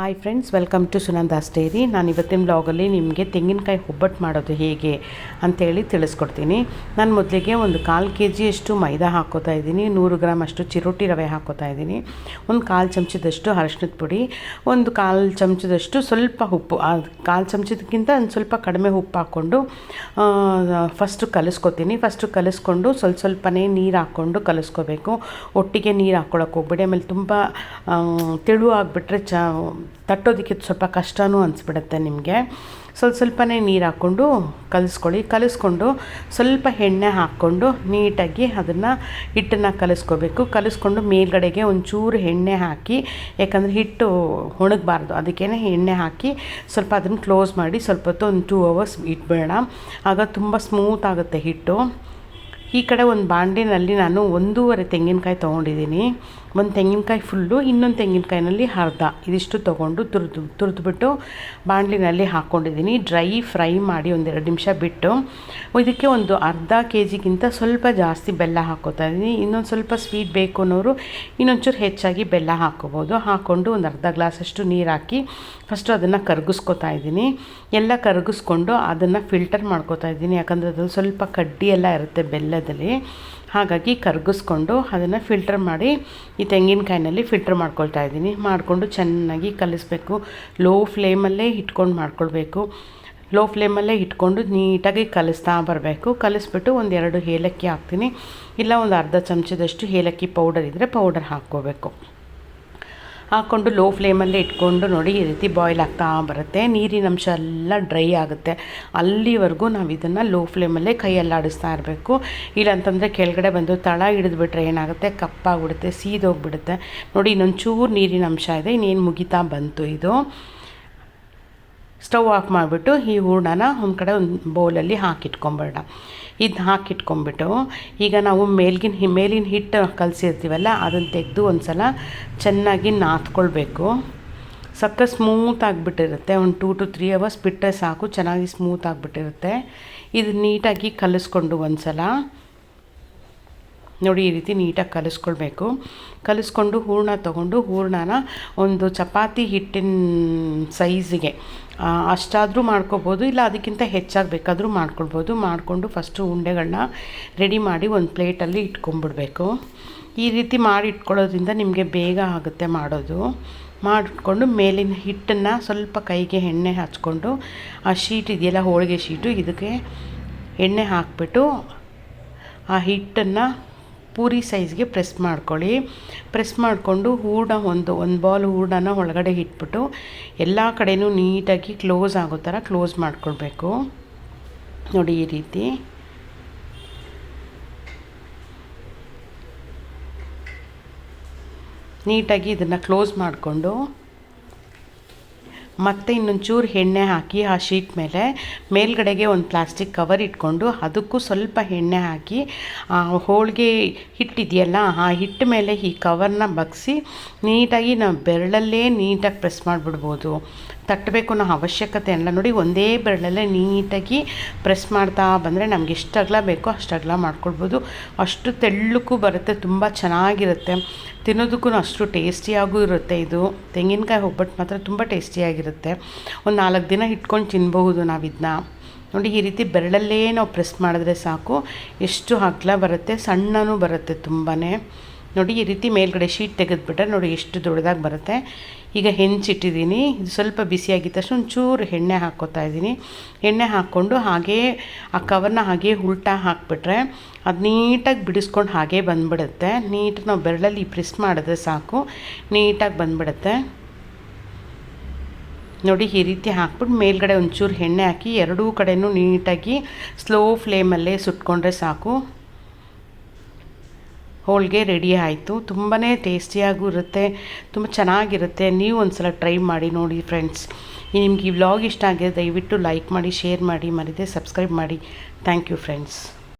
Hi friends, welcome to Sunanda's diary. ನಾನು ಇವತ್ತಿನ ಬ್ಲಾಗಲ್ಲಿ ನಿಮಗೆ ತೆಂಗಿನಕಾಯಿ ಒಬ್ಬಟ್ಟು ಮಾಡೋದು ಹೇಗೆ ಅಂತೇಳಿ ತಿಳಿಸ್ಕೊಡ್ತೀನಿ. ನಾನು ಮೊದಲಿಗೆ ಒಂದು 1/4 kg ಮೈದಾ ಹಾಕ್ಕೋತಾ ಇದ್ದೀನಿ, 100 ಗ್ರಾಮ್ ಅಷ್ಟು ಚಿರೋಟಿ ರವೆ ಹಾಕ್ಕೋತಾ ಇದ್ದೀನಿ, ಒಂದು 1/4 ಚಮಚದಷ್ಟು ಅರಶಿನದ ಪುಡಿ, ಒಂದು 1/4 ಚಮಚದಷ್ಟು ಸ್ವಲ್ಪ ಉಪ್ಪು, 1/4 ಚಮಚದಕ್ಕಿಂತ ಒಂದು ಸ್ವಲ್ಪ ಕಡಿಮೆ ಉಪ್ಪು ಹಾಕ್ಕೊಂಡು ಫಸ್ಟು ಕಲಿಸ್ಕೊಂಡು ಸ್ವಲ್ಪನೇ ನೀರು ಹಾಕ್ಕೊಂಡು ಕಲಿಸ್ಕೋಬೇಕು. ಒಟ್ಟಿಗೆ ನೀರು ಹಾಕ್ಕೊಳಕ್ಕೆ ಹೋಗ್ಬೇಡಿ, ಆಮೇಲೆ ತುಂಬ ತೆಳು ಆಗಿಬಿಟ್ರೆ ತಟ್ಟೋದಕ್ಕೆ ಸ್ವಲ್ಪ ಕಷ್ಟವೂ ಅನಿಸ್ಬಿಡುತ್ತೆ ನಿಮಗೆ. ಸ್ವಲ್ಪನೇ ನೀರು ಹಾಕ್ಕೊಂಡು ಕಲಿಸ್ಕೊಂಡು ಸ್ವಲ್ಪ ಎಣ್ಣೆ ಹಾಕ್ಕೊಂಡು ನೀಟಾಗಿ ಅದನ್ನು ಹಿಟ್ಟನ್ನು ಕಲಿಸ್ಕೊಂಡು ಮೇಲ್ಗಡೆಗೆ ಒಂಚೂರು ಎಣ್ಣೆ ಹಾಕಿ, ಯಾಕಂದರೆ ಹಿಟ್ಟು ಒಣಗಬಾರ್ದು, ಅದಕ್ಕೇ ಎಣ್ಣೆ ಹಾಕಿ ಸ್ವಲ್ಪ ಅದನ್ನು ಕ್ಲೋಸ್ ಮಾಡಿ ಸ್ವಲ್ಪ ಹೊತ್ತು ಒಂದು 2 hours ಇಟ್ಬೇಡ, ಆಗ ತುಂಬ ಸ್ಮೂತ್ ಆಗುತ್ತೆ ಹಿಟ್ಟು. ಈ ಕಡೆ ಒಂದು ಬಾಂಡಿನಲ್ಲಿ ನಾನು 1.5 ತೆಂಗಿನಕಾಯಿ ತೊಗೊಂಡಿದ್ದೀನಿ. ಒಂದು ತೆಂಗಿನಕಾಯಿ ಫುಲ್ಲು, ಇನ್ನೊಂದು ತೆಂಗಿನಕಾಯಿನಲ್ಲಿ ಅರ್ಧ, ಇದಿಷ್ಟು ತೊಗೊಂಡು ತುರಿದ್ಬಿಟ್ಟು ಬಾಣಲಿನಲ್ಲಿ ಹಾಕ್ಕೊಂಡಿದ್ದೀನಿ. ಡ್ರೈ ಫ್ರೈ ಮಾಡಿ 1-2 ನಿಮಿಷ ಬಿಟ್ಟು ಇದಕ್ಕೆ ಒಂದು ಅರ್ಧ kgಗಿಂತ ಸ್ವಲ್ಪ ಜಾಸ್ತಿ ಬೆಲ್ಲ ಹಾಕ್ಕೋತಾ ಇದ್ದೀನಿ. ಇನ್ನೊಂದು ಸ್ವಲ್ಪ ಸ್ವೀಟ್ ಬೇಕು ಅನ್ನೋರು ಇನ್ನೊಂಚೂರು ಹೆಚ್ಚಾಗಿ ಬೆಲ್ಲ ಹಾಕ್ಕೋಬೋದು. ಹಾಕ್ಕೊಂಡು ಒಂದು ಅರ್ಧ ಗ್ಲಾಸಷ್ಟು ನೀರು ಹಾಕಿ ಫಸ್ಟು ಅದನ್ನು ಕರಗಿಸ್ಕೊತಾ ಇದ್ದೀನಿ. ಎಲ್ಲ ಕರಗಿಸ್ಕೊಂಡು ಅದನ್ನು ಫಿಲ್ಟರ್ ಮಾಡ್ಕೋತಾ ಇದ್ದೀನಿ, ಯಾಕಂದರೆ ಅದು ಸ್ವಲ್ಪ ಕಡ್ಡಿ ಎಲ್ಲ ಇರುತ್ತೆ ಬೆಲ್ಲದಲ್ಲಿ, ಹಾಗಾಗಿ ಕರಗಿಸ್ಕೊಂಡು ಅದನ್ನು ಫಿಲ್ಟರ್ ಮಾಡಿ ಈ ತೆಂಗಿನಕಾಯಿನಲ್ಲಿ ಫಿಲ್ಟರ್ ಮಾಡ್ಕೊಳ್ತಾ ಇದ್ದೀನಿ. ಮಾಡಿಕೊಂಡು ಚೆನ್ನಾಗಿ ಕಲಿಸ್ಬೇಕು. ಲೋ ಫ್ಲೇಮಲ್ಲೇ ಮಾಡ್ಕೊಳ್ಬೇಕು. ಲೋ ಫ್ಲೇಮಲ್ಲೇ ಇಟ್ಕೊಂಡು ನೀಟಾಗಿ ಕಲಿಸ್ತಾ ಬರಬೇಕು. ಕಲಿಸ್ಬಿಟ್ಟು 1-2 ಏಲಕ್ಕಿ ಹಾಕ್ತೀನಿ, ಇಲ್ಲ ಒಂದು ಅರ್ಧ ಚಮಚದಷ್ಟು ಏಲಕ್ಕಿ ಪೌಡರ್ ಇದ್ದರೆ ಪೌಡರ್ ಹಾಕ್ಕೋಬೇಕು. ಹಾಕ್ಕೊಂಡು ಲೋ ಫ್ಲೇಮಲ್ಲೇ ಇಟ್ಕೊಂಡು ನೋಡಿ, ಈ ರೀತಿ ಬಾಯ್ಲ್ ಆಗ್ತಾ ಬರುತ್ತೆ, ನೀರಿನ ಅಂಶ ಎಲ್ಲ ಡ್ರೈ ಆಗುತ್ತೆ. ಅಲ್ಲಿವರೆಗೂ ನಾವು ಇದನ್ನು ಲೋ ಫ್ಲೇಮಲ್ಲೇ ಕೈಯಲ್ಲಿ ಆಡಿಸ್ತಾ ಇರಬೇಕು. ಇಲ್ಲಾಂತಂದರೆ ಕೆಳಗಡೆ ಬಂದು ತಳ ಹಿಡಿದ್ಬಿಟ್ರೆ ಏನಾಗುತ್ತೆ, ಕಪ್ಪಾಗ್ಬಿಡುತ್ತೆ, ಸೀದೋಗ್ಬಿಡುತ್ತೆ. ನೋಡಿ, ಇನ್ನೊಂಚೂರು ನೀರಿನ ಅಂಶ ಇದೆ, ಇನ್ನೇನು ಮುಗಿತಾ ಬಂತು. ಇದು ಸ್ಟವ್ ಆಫ್ ಮಾಡಿಬಿಟ್ಟು ಈ ಹೂರಣನ ಒಂದು ಕಡೆ ಒಂದು ಬೌಲಲ್ಲಿ ಹಾಕಿಟ್ಕೊಂಬೇಡ. ಇದು ಹಾಕಿಟ್ಕೊಂಬಿಟ್ಟು ಈಗ ನಾವು ಮೇಲಿನ ಹಿಟ್ಟು ಕಲಸಿರ್ತೀವಲ್ಲ, ಅದನ್ನು ತೆಗೆದು ಒಂದು ಸಲ ಚೆನ್ನಾಗಿ ನಾದ್ಕೊಳ್ಬೇಕು. ಸಕ್ಕ ಸ್ಮೂತ್ ಆಗಿಬಿಟ್ಟಿರುತ್ತೆ. ಒಂದು 2 to 3 hours ಬಿಟ್ಟರೆ ಸಾಕು, ಚೆನ್ನಾಗಿ ಸ್ಮೂತ್ ಆಗಿಬಿಟ್ಟಿರುತ್ತೆ. ಇದು ನೀಟಾಗಿ ಕಲಿಸ್ಕೊಂಡು ಒಂದು ಸಲ ನೋಡಿ, ಈ ರೀತಿ ನೀಟಾಗಿ ಕಲಿಸ್ಕೊಂಡು ಹೂರಣ ತೊಗೊಂಡು ಹೂರಣನ ಒಂದು ಚಪಾತಿ ಹಿಟ್ಟಿನ ಸೈಜಿಗೆ ಅಷ್ಟಾದರೂ ಮಾಡ್ಕೊಬೋದು, ಇಲ್ಲ ಅದಕ್ಕಿಂತ ಹೆಚ್ಚಾಗಿ ಬೇಕಾದರೂ ಮಾಡ್ಕೊಳ್ಬೋದು. ಮಾಡಿಕೊಂಡು ಫಸ್ಟು ಉಂಡೆಗಳನ್ನ ರೆಡಿ ಮಾಡಿ ಒಂದು ಪ್ಲೇಟಲ್ಲಿ ಇಟ್ಕೊಂಡ್ಬಿಡ್ಬೇಕು. ಈ ರೀತಿ ಮಾಡಿ ಇಟ್ಕೊಳ್ಳೋದ್ರಿಂದ ನಿಮಗೆ ಬೇಗ ಆಗುತ್ತೆ ಮಾಡಿಟ್ಕೊಂಡು ಮೇಲಿನ ಹಿಟ್ಟನ್ನು ಸ್ವಲ್ಪ ಕೈಗೆ ಎಣ್ಣೆ ಹಚ್ಕೊಂಡು ಆ ಶೀಟ್ ಇದೆಯಲ್ಲ, ಹೋಳಿಗೆ ಶೀಟು, ಇದಕ್ಕೆ ಎಣ್ಣೆ ಹಾಕ್ಬಿಟ್ಟು ಆ ಹಿಟ್ಟನ್ನು ಪೂರಿ ಸೈಜ್ಗೆ ಪ್ರೆಸ್ ಮಾಡಿಕೊಂಡು ಹೂರಣ ಒಂದು ಬಾಲ್ ಹೂರಣನ ಒಳಗಡೆ ಇಟ್ಬಿಟ್ಟು ಎಲ್ಲ ಕಡೆಯೂ ನೀಟಾಗಿ ಕ್ಲೋಸ್ ಆಗೋ ಥರ ಕ್ಲೋಸ್ ಮಾಡ್ಕೊಳ್ಬೇಕು. ನೋಡಿ, ಈ ರೀತಿ ನೀಟಾಗಿ ಇದನ್ನು ಕ್ಲೋಸ್ ಮಾಡಿಕೊಂಡು ಮತ್ತು ಇನ್ನೊಂಚೂರು ಎಣ್ಣೆ ಹಾಕಿ ಆ ಶೀಟ್ ಮೇಲ್ಗಡೆಗೆ ಒಂದು ಪ್ಲಾಸ್ಟಿಕ್ ಕವರ್ ಇಟ್ಕೊಂಡು ಅದಕ್ಕೂ ಸ್ವಲ್ಪ ಎಣ್ಣೆ ಹಾಕಿ ಆ ಹೋಳಿಗೆ ಹಿಟ್ಟಿದೆಯಲ್ಲ, ಆ ಹಿಟ್ಟು ಮೇಲೆ ಈ ಕವರ್ನ ಬಗ್ಸಿ ನೀಟಾಗಿ ನಾವು ಬೆರಳಲ್ಲೇ ನೀಟಾಗಿ ಪ್ರೆಸ್ ಮಾಡಿಬಿಡ್ಬೋದು. ತಟ್ಟಬೇಕು ಅನ್ನೋ ಅವಶ್ಯಕತೆ ಇಲ್ಲ. ನೋಡಿ, ಒಂದೇ ಬೆರಳಲ್ಲೇ ನೀಟಾಗಿ ಪ್ರೆಸ್ ಮಾಡ್ತಾ ಬಂದರೆ ನಮ್ಗೆ ಎಷ್ಟು ಅಗಲ ಬೇಕೋ ಅಷ್ಟು ಅಗಲ ಮಾಡ್ಕೊಳ್ಬೋದು. ಅಷ್ಟು ತೆಳ್ಳಕ್ಕೂ ಬರುತ್ತೆ, ತುಂಬ ಚೆನ್ನಾಗಿರುತ್ತೆ, ತಿನ್ನೋದಕ್ಕೂ ಅಷ್ಟು ಟೇಸ್ಟಿಯಾಗೂ ಇರುತ್ತೆ. ಇದು ತೆಂಗಿನಕಾಯಿ ಒಬ್ಬಟ್ಟು ಮಾತ್ರ ತುಂಬ ಟೇಸ್ಟಿಯಾಗಿರುತ್ತೆ. ಒಂದು 4 ದಿನ ಇಟ್ಕೊಂಡು ತಿನ್ಬಹುದು ನಾವು ಇದನ್ನ. ನೋಡಿ, ಈ ರೀತಿ ಬೆರಳಲ್ಲೇ ನಾವು ಪ್ರೆಸ್ ಮಾಡಿದ್ರೆ ಸಾಕು, ಎಷ್ಟು ಅಗಲ ಬರುತ್ತೆ, ಸಣ್ಣನೂ ಬರುತ್ತೆ ತುಂಬಾ. ನೋಡಿ, ಈ ರೀತಿ ಮೇಲ್ಗಡೆ ಶೀಟ್ ತೆಗೆದುಬಿಟ್ರೆ ನೋಡಿ ಎಷ್ಟು ದೊಡ್ಡದಾಗಿ ಬರುತ್ತೆ. ಈಗ ಹೆಂಚಿಟ್ಟಿದ್ದೀನಿ, ಇದು ಸ್ವಲ್ಪ ಬಿಸಿಯಾಗಿದ್ದ ತಕ್ಷಣ ಒಂಚೂರು ಎಣ್ಣೆ ಹಾಕ್ಕೋತಾ ಇದ್ದೀನಿ. ಎಣ್ಣೆ ಹಾಕ್ಕೊಂಡು ಹಾಗೇ ಆ ಕವರ್ನ ಹಾಗೇ ಉಲ್ಟಾ ಹಾಕಿಬಿಟ್ರೆ ಅದು ನೀಟಾಗಿ ಬಿಡಿಸ್ಕೊಂಡು ಹಾಗೇ ಬಂದುಬಿಡುತ್ತೆ. ನೀಟಾಗಿ ನಾವು ಬೆರಳಲ್ಲಿ ಪ್ರೆಸ್ ಮಾಡಿದ್ರೆ ಸಾಕು, ನೀಟಾಗಿ ಬಂದುಬಿಡುತ್ತೆ. ನೋಡಿ, ಈ ರೀತಿ ಹಾಕ್ಬಿಟ್ಟು ಮೇಲ್ಗಡೆ ಒಂಚೂರು ಎಣ್ಣೆ ಹಾಕಿ ಎರಡೂ ಕಡೆಯೂ ನೀಟಾಗಿ ಸ್ಲೋ ಫ್ಲೇಮಲ್ಲೇ ಸುಟ್ಕೊಂಡ್ರೆ ಸಾಕು. ಹೋಳಿಗೆ ರೆಡಿ ಆಯಿತು. ತುಂಬಾ ಟೇಸ್ಟಿಯಾಗೂ ಇರುತ್ತೆ, ತುಂಬ ಚೆನ್ನಾಗಿರುತ್ತೆ. ನೀವು ಒಂದು ಸಲ ಟ್ರೈ ಮಾಡಿ ನೋಡಿ ಫ್ರೆಂಡ್ಸ್. ನಿಮ್ಗೆ ಈ ವ್ಲಾಗ್ ಇಷ್ಟ ಆಗಿದೆ ದಯವಿಟ್ಟು ಲೈಕ್ ಮಾಡಿ, ಶೇರ್ ಮಾಡಿ, ಮರೀದೆ ಸಬ್ಸ್ಕ್ರೈಬ್ ಮಾಡಿ. Thank you friends.